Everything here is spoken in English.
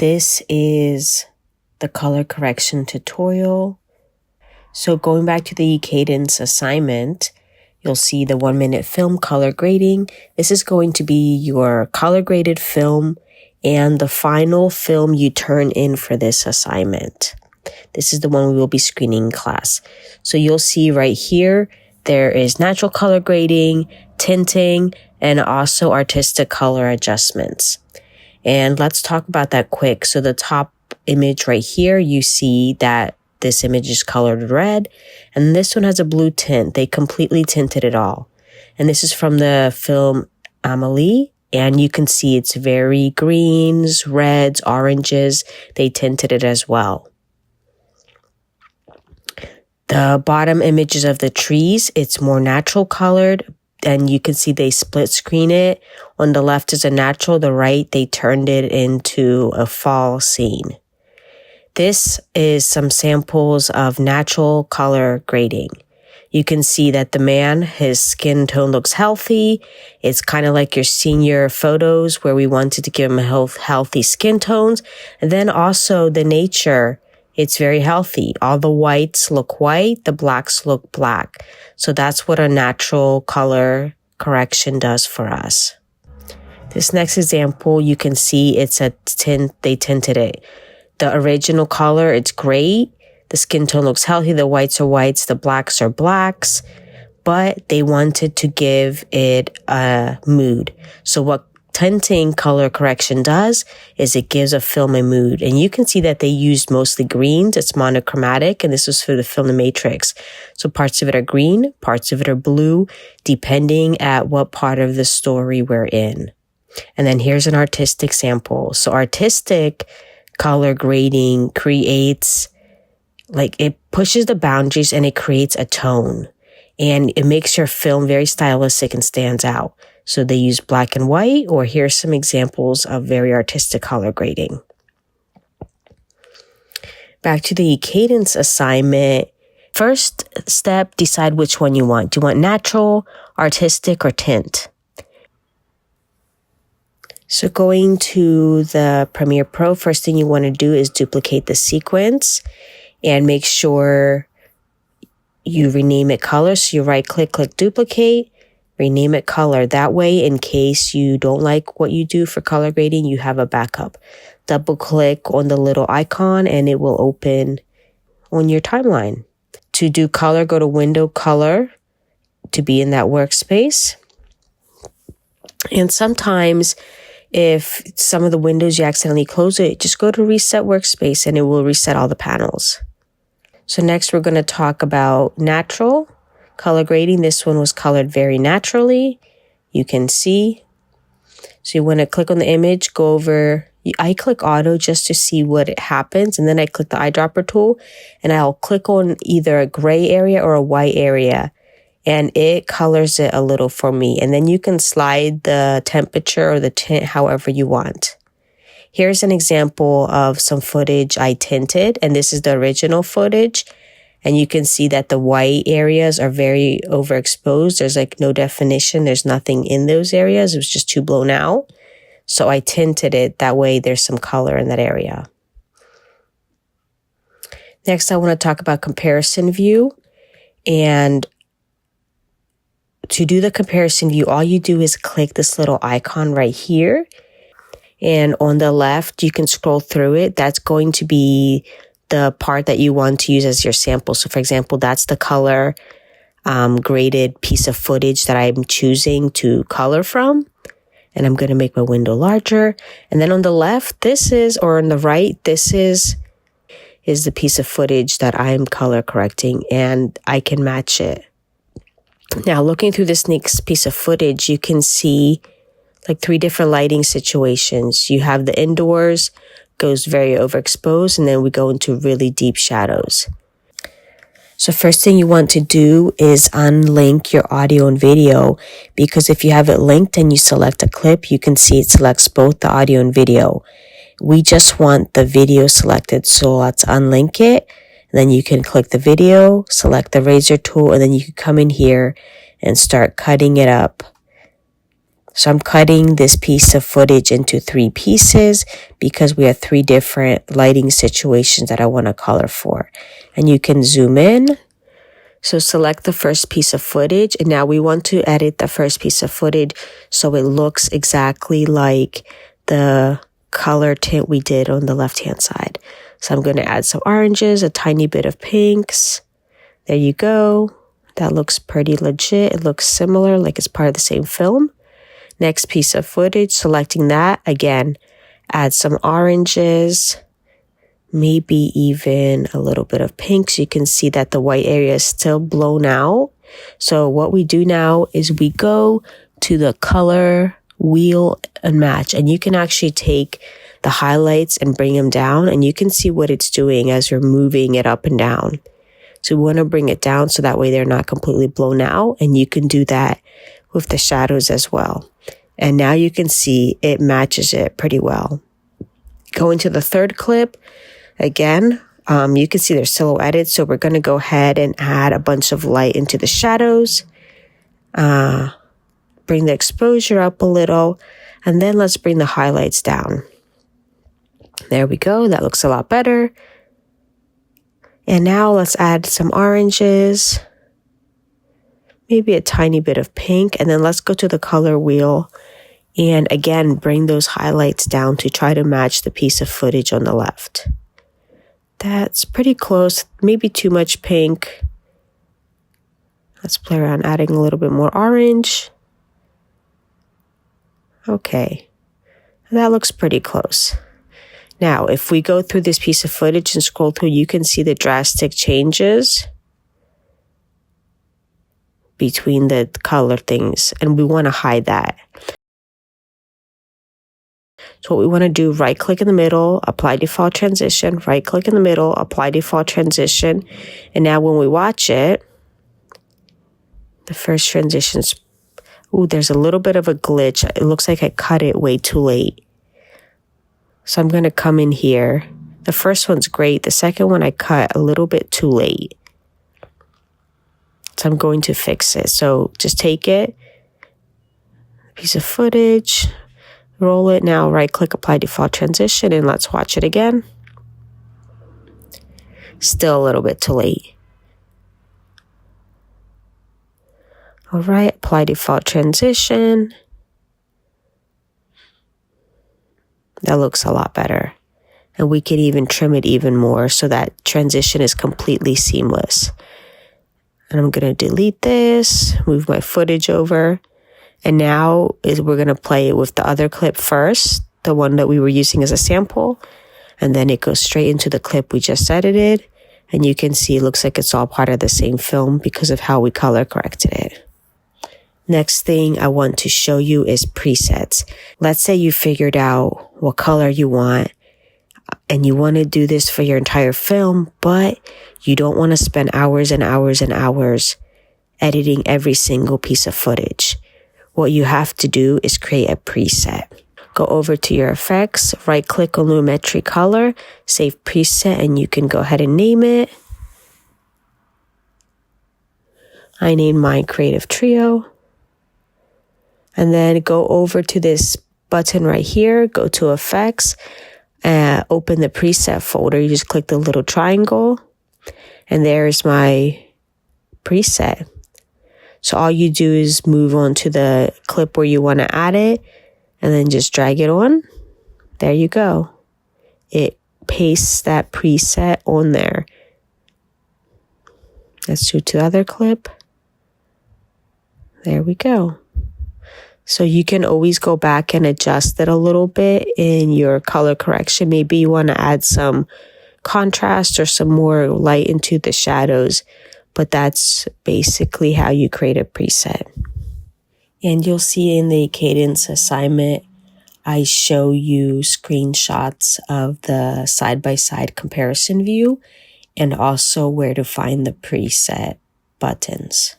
this is the color correction tutorial. So going back to the eKadence assignment, you'll see the 1-minute film color grading. This is going to be your color graded film and the final film you turn in for this assignment. This is the one we will be screening in class. So you'll see right here, there is natural color grading, tinting, and also artistic color adjustments. And let's talk about that quick. So the top image right here, you see that this image is colored red, and this one has a blue tint. They completely tinted it all. And this is from the film Amelie, and you can see it's very greens, reds, oranges. They tinted it as well. The bottom images of the trees, it's more natural colored, and you can see they split screen it. On the left is a natural, the right, they turned it into a fall scene. This is some samples of natural color grading. You can see that the man, his skin tone looks healthy. It's kind of like your senior photos where we wanted to give him healthy skin tones. And then also the nature, it's very healthy. All the whites look white, the blacks look black. So that's what a natural color correction does for us. This next example, you can see it's a tint, they tinted it. The original color, it's great. The skin tone looks healthy. The whites are whites, the blacks are blacks, but they wanted to give it a mood. So what tinting color correction does is it gives a film a mood. And you can see that they used mostly greens. It's monochromatic, and this was for the film The Matrix. So parts of it are green, parts of it are blue, depending at what part of the story we're in. And then here's an artistic sample. So artistic color grading creates, like, it pushes the boundaries and it creates a tone. And it makes your film very stylistic and stands out. So they use black and white, or here's some examples of very artistic color grading. Back to the eKadence assignment. First step, decide which one you want. Do you want natural, artistic, or tint? So going to the Premiere Pro, first thing you want to do is duplicate the sequence and make sure you rename it color. So you right click, click duplicate, rename it color. That way, in case you don't like what you do for color grading, you have a backup. Double click on the little icon and it will open on your timeline. To do color, go to Window Color to be in that workspace. And sometimes if some of the windows you accidentally close it, just go to Reset Workspace and it will reset all the panels. So next we're going to talk about natural color grading. This one was colored very naturally. You can see. So you want to click on the image, go over. I click auto just to see what happens. And then I click the eyedropper tool and I'll click on either a gray area or a white area. And it colors it a little for me. And then you can slide the temperature or the tint however you want. Here's an example of some footage I tinted, and this is the original footage. And you can see that the white areas are very overexposed. There's like no definition. There's nothing in those areas. It was just too blown out. So I tinted it. That way there's some color in that area. Next, I want to talk about comparison view. And to do the comparison view, all you do is click this little icon right here. And on the left, you can scroll through it. That's going to be the part that you want to use as your sample. So for example, that's the color graded piece of footage that I'm choosing to color from. And I'm going to make my window larger. And then on the left, or on the right, this is the piece of footage that I'm color correcting, and I can match it. Now, looking through this next piece of footage, you can see like 3 different lighting situations. You have the indoors, goes very overexposed, and then we go into really deep shadows. So first thing you want to do is unlink your audio and video, because if you have it linked and you select a clip, you can see it selects both the audio and video. We just want the video selected, so let's unlink it. Then you can click the video, select the razor tool, and then you can come in here and start cutting it up So I'm cutting this piece of footage into 3 pieces because we have 3 different lighting situations that I want to color for. And you can zoom in. So select the first piece of footage, and now we want to edit the first piece of footage so it looks exactly like the color tint we did on the left-hand side. So I'm going to add some oranges, a tiny bit of pinks. There you go. That looks pretty legit. It looks similar, like it's part of the same film. Next piece of footage, selecting that. Again, add some oranges, maybe even a little bit of pink, so you can see that the white area is still blown out. So what we do now is we go to the color wheel and match, and you can actually take the highlights and bring them down, and you can see what it's doing as you're moving it up and down. So we want to bring it down so that way they're not completely blown out, and you can do that with the shadows as well. And now you can see it matches it pretty well. Going to the third clip, again, you can see they're silhouetted, so we're going to go ahead and add a bunch of light into the shadows. Bring the exposure up a little, and then let's bring the highlights down. There we go. That looks a lot better. And now let's add some oranges, maybe a tiny bit of pink, and then let's go to the color wheel and again bring those highlights down to try to match the piece of footage on the left. That's pretty close, maybe too much pink. Let's play around adding a little bit more orange. Okay, that looks pretty close. Now, if we go through this piece of footage and scroll through, you can see the drastic changes between the color things, and we want to hide that. So what we want to do, right click in the middle, apply default transition, right click in the middle, apply default transition. And now when we watch it, the first transition's, there's a little bit of a glitch. It looks like I cut it way too late. So I'm going to come in here. The first one's great. The second one I cut a little bit too late. So I'm going to fix it. So just take it, piece of footage, roll it. Now right click, apply default transition, and let's watch it again. Still a little bit too late. All right, apply default transition. That looks a lot better. And we can even trim it even more so that transition is completely seamless. And I'm going to delete this, move my footage over. And now we're going to play it with the other clip first, the one that we were using as a sample. And then it goes straight into the clip we just edited. And you can see it looks like it's all part of the same film because of how we color corrected it. Next thing I want to show you is presets. Let's say you figured out what color you want and you want to do this for your entire film, but you don't want to spend hours and hours and hours editing every single piece of footage. What you have to do is create a preset. Go over to your effects, right click on Lumetri Color, save preset, and you can go ahead and name it. I named mine Creative Trio. And then go over to this button right here, go to Effects, open the preset folder. You just click the little triangle, and there's my preset. So all you do is move on to the clip where you want to add it, and then just drag it on. There you go. It pastes that preset on there. Let's do the other clip. There we go. So you can always go back and adjust it a little bit in your color correction. Maybe you want to add some contrast or some more light into the shadows, but that's basically how you create a preset. And you'll see in the eKadence assignment, I show you screenshots of the side-by-side comparison view and also where to find the preset buttons.